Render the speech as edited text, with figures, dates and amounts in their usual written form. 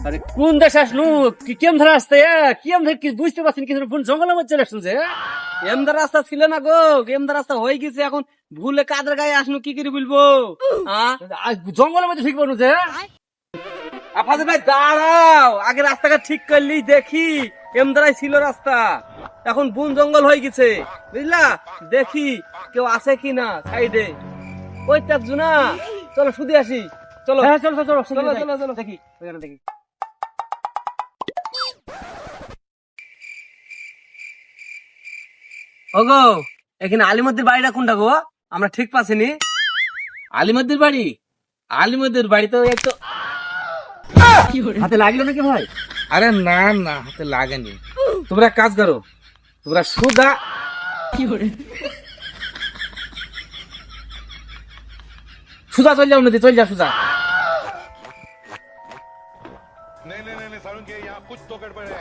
আরে কোন দেশ আসনু কি কেম ধরে আসতে কেম ধরে কি বুঝতে পারছেন কি কোন জঙ্গলের মধ্যে চলে আসছে এমদা রাস্তা ছিল না গো, এমদা রাস্তা হয়ে গেছে, এখন ভুলে কাদের গায়ে আসনু কি করে বলবো? জঙ্গলের মধ্যে ঠিক বলু যে আফাজে ভাই দাঁড়াও, আগে রাস্তাটা ঠিক করলি দেখি। এমদারাই ছিল রাস্তা, এখন বন জঙ্গল হয়ে গেছে, বুঝলা? দেখি কেউ আছে কি না সাইডে। ওই তাকজু না, চলো শুধু আসি। চলো হ্যাঁ চলো চলো চলো চলো চলো। দেখি ওখানে দেখি ওগো, এখানে আলিমদ্দির বাড়িটা কোনটা গো? আমরা ঠিক পাচ্ছিনি। আলিমদ্দির বাড়ি? আলিমদ্দির বাড়ি তো একটু হাতে লাগলো নাকি ভাই? আরে না না, হাতে লাগেনি। তোমরা এক কাজ করো, তোমরা সুদা সুজা চল যাও নদী, চল যা সুজা। नहीं नहीं नहीं नहीं सारुण के यहाँ कुछ तो गड़बड़ है।